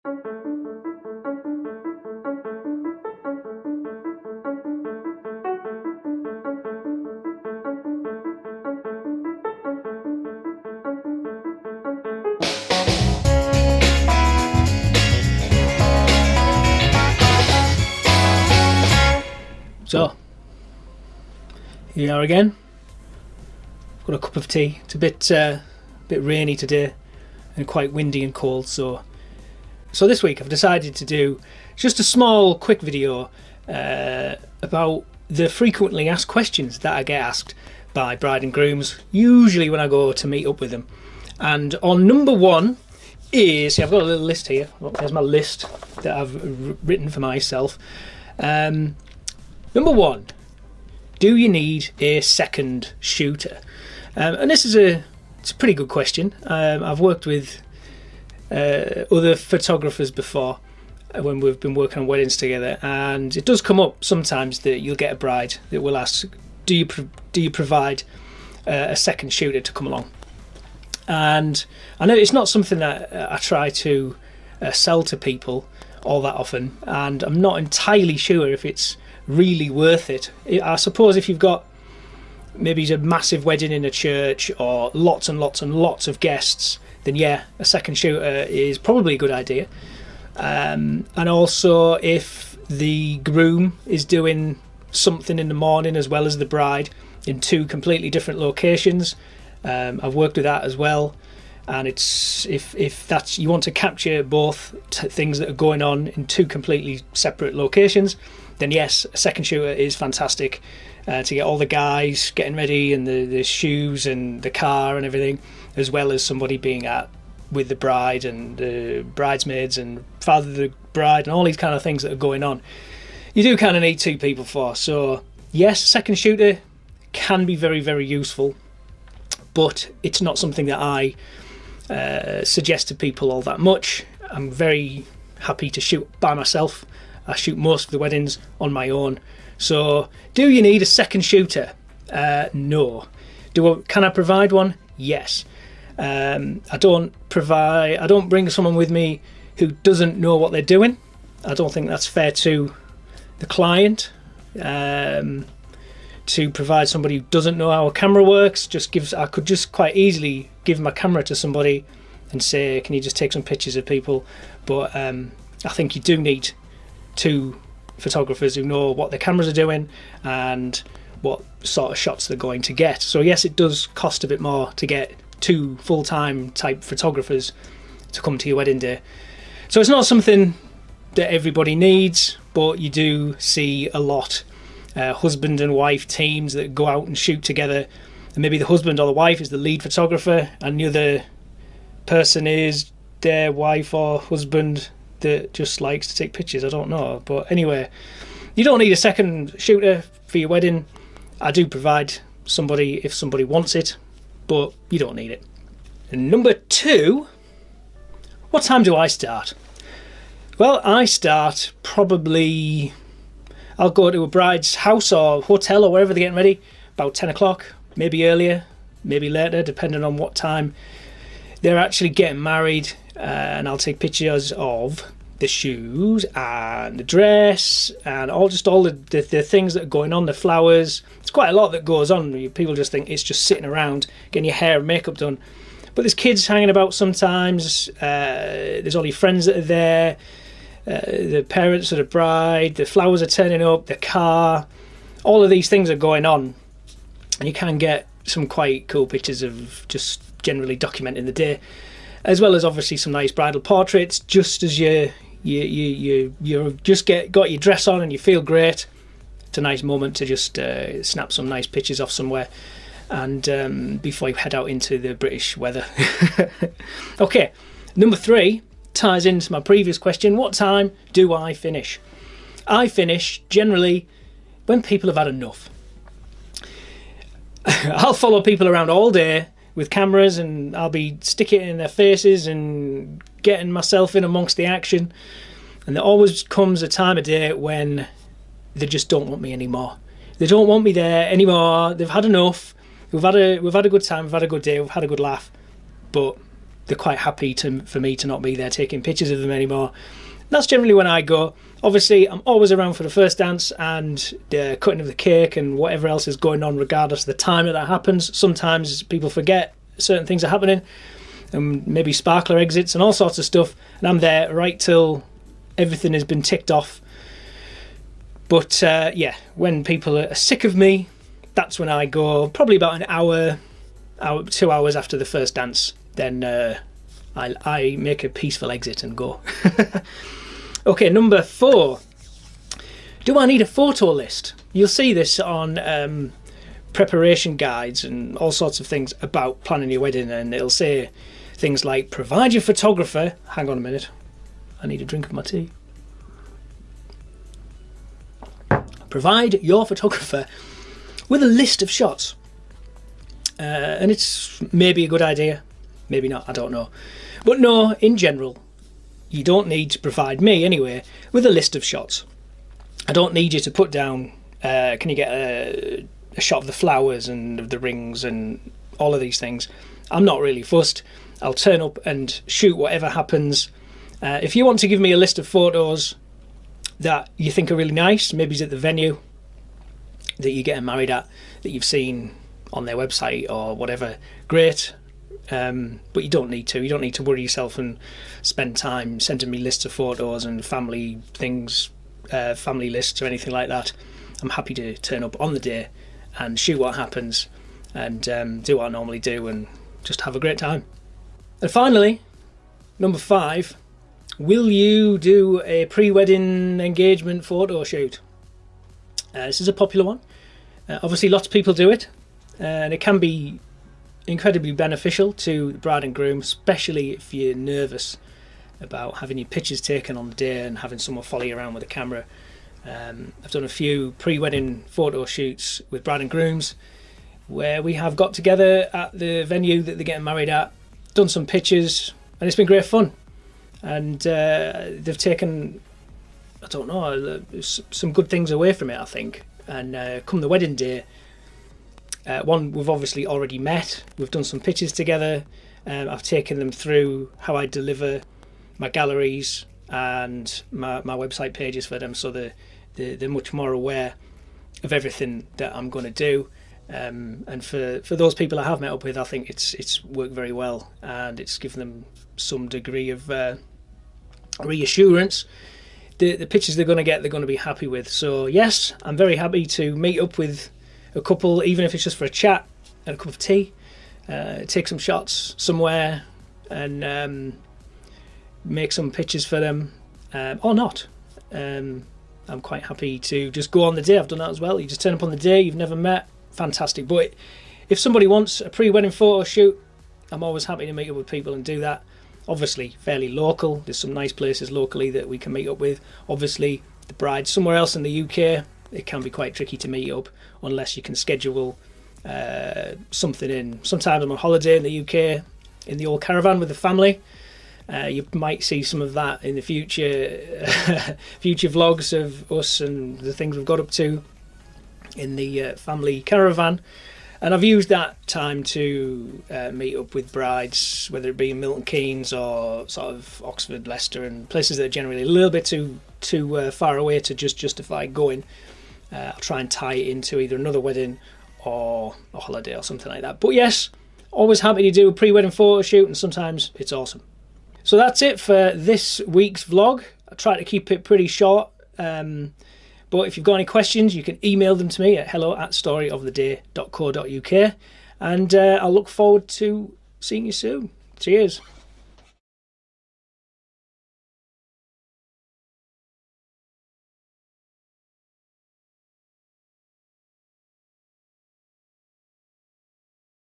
So, here we are again. I've got a cup of tea. It's a bit rainy today and quite windy and cold. So this week I've decided to do just a small, quick video about the frequently asked questions that I get asked by bride and grooms, usually when I go to meet up with them. And on number one is, I've got a little list here. There's my list that I've written for myself. Number one, do you need a second shooter? And this is it's a pretty good question. I've worked with other photographers before when we've been working on weddings together, and it does come up sometimes that you'll get a bride that will ask, do you provide a second shooter to come along? And I know it's not something that I try to sell to people all that often, and I'm not entirely sure if it's really worth it. I suppose if you've got maybe a massive wedding in a church or lots and lots and lots of guests, then yeah, a second shooter is probably a good idea. And also if the groom is doing something in the morning as well as the bride in two completely different locations, I've worked with that as well. And it's if that's, you want to capture both things that are going on in two completely separate locations, then yes, a second shooter is fantastic to get all the guys getting ready and the shoes and the car and everything, as well as somebody being with the bride and the bridesmaids and father of the bride and all these kind of things that are going on. You do kind of need two people for. So yes, second shooter can be very, very useful, but it's not something that I suggest to people all that much. I'm very happy to shoot by myself. I shoot most of the weddings on my own. So, do you need a second shooter? No. Can I provide one? Yes. I don't bring someone with me who doesn't know what they're doing. I don't think that's fair to the client. To provide somebody who doesn't know how a camera works, I could just quite easily give my camera to somebody and say, can you just take some pictures of people? But I think you do need two photographers who know what their cameras are doing and what sort of shots they're going to get. So yes, it does cost a bit more to get two full-time type photographers to come to your wedding day. So it's not something that everybody needs, but you do see a lot husband and wife teams that go out and shoot together, and maybe the husband or the wife is the lead photographer and the other person is their wife or husband that just likes to take pictures. I don't know, but anyway, you don't need a second shooter for your wedding. I do provide somebody if somebody wants it, but you don't need it. And number two, what time do I start? Well, I start probably, I'll go to a bride's house or hotel or wherever they're getting ready about 10 o'clock, maybe earlier, maybe later, depending on what time they're actually getting married. And I'll take pictures of the shoes and the dress and all the things that are going on, the flowers. It's quite a lot that goes on. People just think it's just sitting around getting your hair and makeup done. But there's kids hanging about sometimes. There's all your friends that are there. The parents of the bride, the flowers are turning up, the car, all of these things are going on, and you can get some quite cool pictures of just generally documenting the day, as well as obviously some nice bridal portraits. Just as you just got your dress on and you feel great, it's a nice moment to just snap some nice pictures off somewhere, and before you head out into the British weather. Okay, number three ties into my previous question. What time do I finish? I finish generally when people have had enough. I'll follow people around all day with cameras and I'll be sticking it in their faces and getting myself in amongst the action, and there always comes a time of day when they just don't want me anymore. They don't want me there anymore. They've had enough. We've had a good time, we've had a good day, we've had a good laugh, but they're quite happy for me to not be there taking pictures of them anymore. That's generally when I go. Obviously, I'm always around for the first dance and the cutting of the cake and whatever else is going on, regardless of the time that happens. Sometimes people forget certain things are happening, and maybe sparkler exits and all sorts of stuff, and I'm there right till everything has been ticked off. But yeah, when people are sick of me, that's when I go. Probably about an hour, 2 hours after the first dance. Then I make a peaceful exit and go. Okay, number 4. Do I need a photo list? You'll see this on preparation guides and all sorts of things about planning your wedding, and it'll say things like, provide your photographer. Hang on a minute. I need a drink of my tea. Provide your photographer with a list of shots. And it's maybe a good idea, maybe not, I don't know. But no, in general, you don't need to provide me, anyway, with a list of shots. I don't need you to put down, can you get a shot of the flowers and of the rings and all of these things. I'm not really fussed. I'll turn up and shoot whatever happens. If you want to give me a list of photos that you think are really nice, maybe it's at the venue that you're getting married at, that you've seen on their website or whatever, great. But you don't need to worry yourself and spend time sending me lists of photos and family things, family lists or anything like that. I'm happy to turn up on the day and shoot what happens and do what I normally do and just have a great time. And finally, number 5, will you do a pre-wedding engagement photo shoot? This is a popular one. Obviously lots of people do it, and it can be incredibly beneficial to the bride and groom, especially if you're nervous about having your pictures taken on the day and having someone follow you around with a camera. I've done a few pre-wedding photo shoots with bride and grooms where we have got together at the venue that they're getting married at, done some pictures, and it's been great fun. And they've taken, I don't know, some good things away from it, I think. And come the wedding day, one we've obviously already met, we've done some pictures together, I've taken them through how I deliver my galleries and my website pages for them, so they're much more aware of everything that I'm going to do. And for those people I have met up with, I think it's worked very well, and it's given them some degree of reassurance. The pictures they're going to be happy with. So yes, I'm very happy to meet up with a couple, even if it's just for a chat and a cup of tea, take some shots somewhere and make some pictures for them, or not. I'm quite happy to just go on the day. I've done that as well. You just turn up on the day, you've never met, fantastic. But if somebody wants a pre-wedding photo shoot, I'm always happy to meet up with people and do that. Obviously fairly local, there's some nice places locally that we can meet up with. Obviously the bride somewhere else in the UK, it can be quite tricky to meet up unless you can schedule something in. Sometimes I'm on holiday in the UK in the old caravan with the family. You might see some of that in the future future vlogs of us and the things we've got up to in the family caravan. And I've used that time to meet up with brides, whether it be in Milton Keynes or sort of Oxford, Leicester, and places that are generally a little bit too far away to just justify going. I'll try and tie it into either another wedding or a holiday or something like that. But yes, always happy to do a pre-wedding photo shoot, and sometimes it's awesome. So that's it for this week's vlog. I try to keep it pretty short. But if you've got any questions, you can email them to me at hello@storyoftheday.co.uk, and I'll look forward to seeing you soon. Cheers.